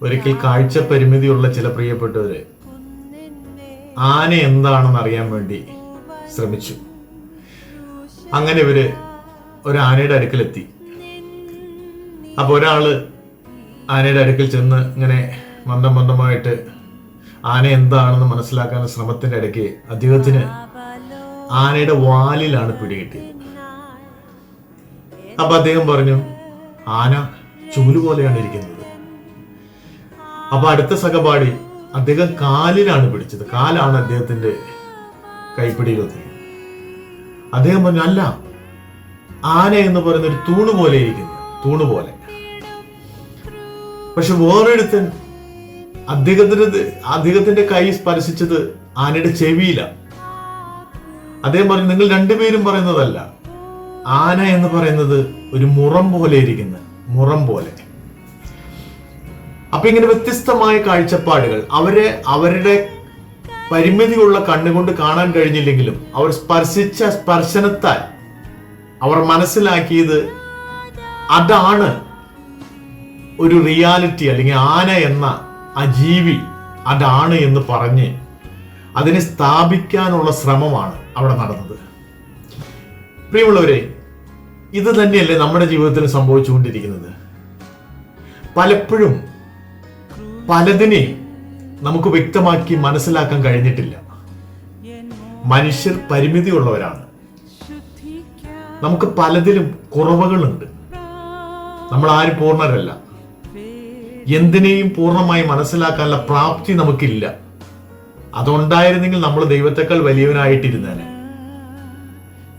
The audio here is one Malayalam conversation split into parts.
ഒരിക്കൽ കാഴ്ച പരിമിതിയുള്ള ചില പ്രിയപ്പെട്ടവര് ആന എന്താണെന്ന് അറിയാൻ വേണ്ടി ശ്രമിച്ചു. അങ്ങനെ ഇവര് ഒരു ആനയുടെ അടുക്കലെത്തി. അപ്പൊ ഒരാള് ആനയുടെ അടുക്കൽ ചെന്ന് ഇങ്ങനെ മന്ദമായിട്ട് ആന എന്താണെന്ന് മനസ്സിലാക്കാൻ ശ്രമത്തിന്റെ ഇടയ്ക്ക് അദ്ദേഹത്തിന് ആനയുടെ വാലിലാണ് പിടികിട്ടിയത്. അപ്പൊ അദ്ദേഹം പറഞ്ഞു, ആന ചൂല് പോലെയാണ് ഇരിക്കുന്നത്. അപ്പൊ അടുത്ത സഹപാഠി അദ്ദേഹം കാലിലാണ് പിടിച്ചത്, കാലാണ് അദ്ദേഹത്തിന്റെ കൈപ്പിടിയിൽ ഒതുങ്ങി. അദ്ദേഹം പറഞ്ഞു, അല്ല, ആന എന്ന് പറയുന്ന ഒരു തൂണ് പോലെ ഇരിക്കുന്നു, തൂണ് പോലെ. പക്ഷെ വേറൊരുത്തൻ അദ്ദേഹത്തിന്റെ കൈ സ്പർശിച്ചത് ആനയുടെ ചെവിയിലാണ്. അദ്ദേഹം പറഞ്ഞു, നിങ്ങൾ രണ്ടുപേരും പറയുന്നതല്ല, ആന എന്ന് പറയുന്നത് ഒരു മുറം പോലെ ഇരിക്കുന്ന മുറം പോലെ. അപ്പൊ ഇങ്ങനെ വ്യത്യസ്തമായ കാഴ്ചപ്പാടുകൾ അവരുടെ പരിമിതിയുള്ള കണ്ണുകൊണ്ട് കാണാൻ കഴിഞ്ഞില്ലെങ്കിലും അവർ സ്പർശിച്ച സ്പർശനത്താൽ അവർ മനസ്സിലാക്കിയത് അതാണ് ഒരു റിയാലിറ്റി, അല്ലെങ്കിൽ ആന എന്ന ആ ജീവി അതാണ് എന്ന് പറഞ്ഞ് അതിനെ സ്ഥാപിക്കാനുള്ള ശ്രമമാണ് അവിടെ നടന്നത്. പ്രിയമുള്ളവരെ, ഇത് തന്നെയല്ലേ നമ്മുടെ ജീവിതത്തിൽ സംഭവിച്ചുകൊണ്ടിരിക്കുന്നത്. പലപ്പോഴും പലതിനെയും നമുക്ക് വ്യക്തമാക്കി മനസ്സിലാക്കാൻ കഴിഞ്ഞിട്ടില്ല. മനുഷ്യർ പരിമിതിയുള്ളവരാണ്. നമുക്ക് പലതിലും കുറവുകളുണ്ട്. നമ്മൾ ആരും പൂർണ്ണരല്ല. എന്തിനേയും പൂർണ്ണമായി മനസ്സിലാക്കാനുള്ള പ്രാപ്തി നമുക്കില്ല. അതുണ്ടായിരുന്നെങ്കിൽ നമ്മൾ ദൈവത്തെക്കാൾ വലിയവനായിട്ടിരുന്നേനെ.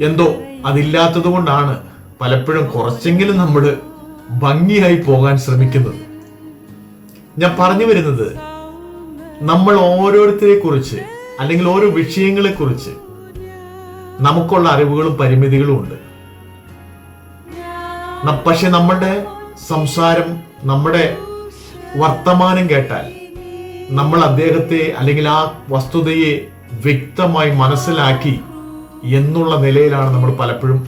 എന്തോ അതില്ലാത്തത് കൊണ്ടാണ് പലപ്പോഴും കുറച്ചെങ്കിലും നമ്മൾ ഭംഗിയായി പോകാൻ ശ്രമിക്കുന്നത്. ഞാൻ പറഞ്ഞു വരുന്നത്, നമ്മൾ ഓരോരുത്തരെ കുറിച്ച് അല്ലെങ്കിൽ ഓരോ വിഷയങ്ങളെ കുറിച്ച് നമുക്കുള്ള അറിവുകളും പരിമിതികളും ഉണ്ട്. പക്ഷെ നമ്മുടെ സംസാരം, നമ്മുടെ വർത്തമാനം കേട്ടാൽ നമ്മൾ അദ്ദേഹത്തെ അല്ലെങ്കിൽ ആ വസ്തുതയെ വ്യക്തമായി മനസ്സിലാക്കി എന്നുള്ള നിലയിലാണ് നമ്മൾ പലപ്പോഴും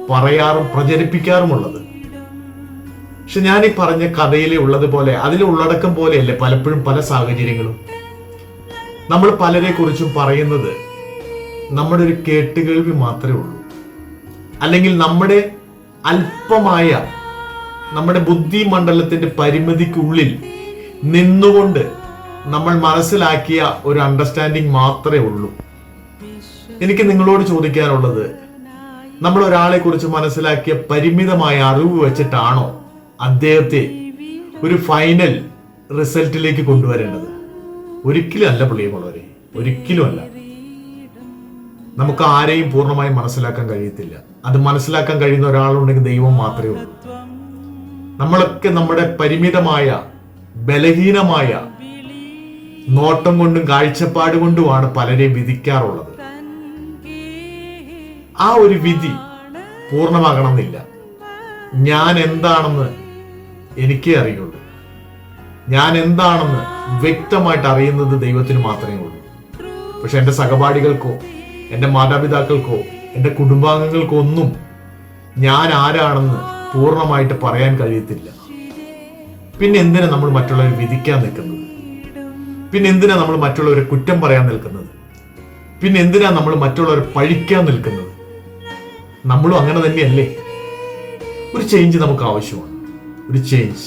പറയാറും പ്രചരിപ്പിക്കാറുമുള്ളത്. പക്ഷെ ഞാൻ ഈ പറഞ്ഞ കഥയിലെ ഉള്ളതുപോലെ അതിലെ ഉള്ളടക്കം പോലെയല്ലേ പലപ്പോഴും പല സാഹചര്യങ്ങളും. നമ്മൾ പലരെ കുറിച്ചും പറയുന്നത് നമ്മുടെ ഒരു കേട്ടുകേൾവി മാത്രമേ ഉള്ളൂ, അല്ലെങ്കിൽ നമ്മുടെ അല്പമായ നമ്മുടെ ബുദ്ധി മണ്ഡലത്തിന്റെ പരിമിതിക്കുള്ളിൽ നിന്നുകൊണ്ട് നമ്മൾ മനസ്സിലാക്കിയ ഒരു അണ്ടർസ്റ്റാൻഡിങ് മാത്രമേ ഉള്ളൂ. എനിക്ക് നിങ്ങളോട് ചോദിക്കാനുള്ളത്, നമ്മൾ ഒരാളെ കുറിച്ച് മനസ്സിലാക്കിയ പരിമിതമായ അറിവ് വെച്ചിട്ടാണോ അദ്ദേഹത്തെ ഒരു ഫൈനൽ റിസൾട്ടിലേക്ക് കൊണ്ടുവരേണ്ടത്? ഒരിക്കലും അല്ല പ്രിയമുള്ളവരെ, ഒരിക്കലും അല്ല. നമുക്ക് ആരെയും പൂർണ്ണമായി മനസ്സിലാക്കാൻ കഴിയത്തില്ല. അത് മനസ്സിലാക്കാൻ കഴിയുന്ന ഒരാളുണ്ടെങ്കിൽ ദൈവം മാത്രമേ ഉള്ളൂ. നമ്മളൊക്കെ നമ്മുടെ പരിമിതമായ ബലഹീനമായ നോട്ടം കൊണ്ടും കാഴ്ചപ്പാട് കൊണ്ടുമാണ് പലരെയും വിധിക്കാറുള്ളത്. ആ ഒരു വിധി പൂർണ്ണമാകണമെന്നില്ല. ഞാൻ എന്താണെന്ന് എനിക്കേ അറിയുള്ളൂ. ഞാൻ എന്താണെന്ന് വ്യക്തമായിട്ട് അറിയുന്നത് ദൈവത്തിന് മാത്രമേ ഉള്ളൂ. പക്ഷെ എൻ്റെ സഹപാഠികൾക്കോ എൻ്റെ മാതാപിതാക്കൾക്കോ എൻ്റെ കുടുംബാംഗങ്ങൾക്കോ ഒന്നും ഞാൻ ആരാണെന്ന് പൂർണ്ണമായിട്ട് പറയാൻ കഴിയത്തില്ല. പിന്നെ എന്തിനാ നമ്മൾ മറ്റുള്ളവരെ വിധിക്കാൻ നിൽക്കുന്നത്? പിന്നെ എന്തിനാ നമ്മൾ മറ്റുള്ളവരെ കുറ്റം പറയാൻ നിൽക്കുന്നത്? പിന്നെ എന്തിനാ നമ്മൾ മറ്റുള്ളവരെ പഴിക്കാൻ നിൽക്കുന്നത്? നമ്മളും അങ്ങനെ തന്നെയല്ലേ? ഒരു ചേഞ്ച് നമുക്ക് ആവശ്യമാണ്. ഒരു ചേഞ്ച്.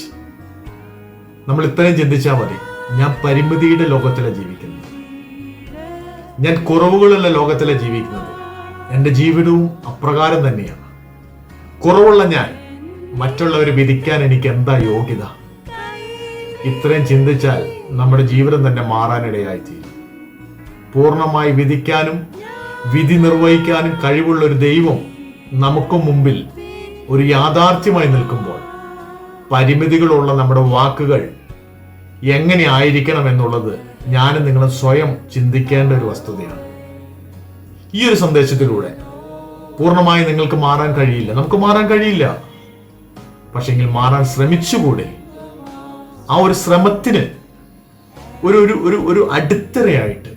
നമ്മൾ ഇത്രയും ചിന്തിച്ചാൽ മതി. ഞാൻ പരിമിതിയുടെ ലോകത്തിലാണ് ജീവിക്കുന്നത്. ഞാൻ കുറവുകളുള്ള ലോകത്തിലാണ് ജീവിക്കുന്നത്. എൻ്റെ ജീവിതവും അപ്രകാരം തന്നെയാണ്. കുറവുള്ള ഞാൻ മറ്റുള്ളവരെ വിധിക്കാൻ എനിക്ക് എന്താ യോഗ്യത? ഇത്രയും ചിന്തിച്ചാൽ നമ്മുടെ ജീവിതം തന്നെ മാറാനിടയായിത്തീരും. പൂർണ്ണമായി വിധിക്കാനും വിധി നിർവഹിക്കാനും കഴിവുള്ള ഒരു ദൈവം നമുക്ക് മുമ്പിൽ ഒരു യാഥാർത്ഥ്യമായി നിൽക്കുമ്പോൾ പരിമിതികളുള്ള നമ്മുടെ വാക്കുകൾ എങ്ങനെ ആയിരിക്കണം എന്നുള്ളത് ഞാനും നിങ്ങളും സ്വയം ചിന്തിക്കേണ്ട ഒരു വസ്തുതയാണ്. ഈ ഒരു സന്ദേശത്തിലൂടെ പൂർണ്ണമായി നിങ്ങൾക്ക് മാറാൻ കഴിയില്ല, നമുക്ക് മാറാൻ കഴിയില്ല. പക്ഷെങ്കിൽ മാറാൻ ശ്രമിച്ചുകൂടെ? ആ ഒരു ശ്രമത്തിന് ഒരു ഒരു ഒരു അടിത്തറയായിട്ട്,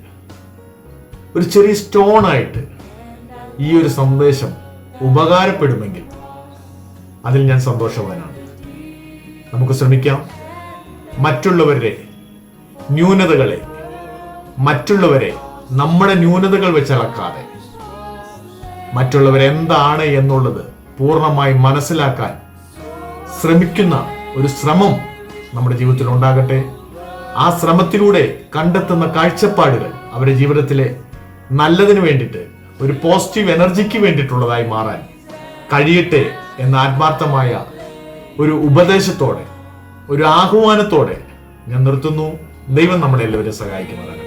ഒരു ചെറിയ സ്റ്റോണായിട്ട് ഈ ഒരു സന്ദേശം ഉപകാരപ്പെടുമെങ്കിൽ അതിൽ ഞാൻ സന്തോഷവാനാണ്. നമുക്ക് ശ്രമിക്കാം. മറ്റുള്ളവരുടെ ന്യൂനതകളെ, മറ്റുള്ളവരെ നമ്മുടെ ന്യൂനതകൾ വെച്ച് അളക്കാതെ മറ്റുള്ളവരെന്താണ് എന്നുള്ളത് പൂർണ്ണമായി മനസ്സിലാക്കാൻ ശ്രമിക്കുന്ന ഒരു ശ്രമം നമ്മുടെ ജീവിതത്തിൽ ഉണ്ടാകട്ടെ. ആ ശ്രമത്തിലൂടെ കണ്ടെത്തുന്ന കാഴ്ചപ്പാടുകൾ അവരുടെ ജീവിതത്തിലെ നല്ലതിന് വേണ്ടിയിട്ട്, ഒരു പോസിറ്റീവ് എനർജിക്ക് വേണ്ടിയിട്ടുള്ളതായി മാറാൻ കഴിയട്ടെ എന്ന ആത്മാർത്ഥമായ ഒരു ഉപദേശത്തോടെ, ഒരു ആഹ്വാനത്തോടെ ഞാൻ നിർത്തുന്നു. ദൈവം നമ്മളെല്ലാവരും സഹായിക്കുന്നതാണ്.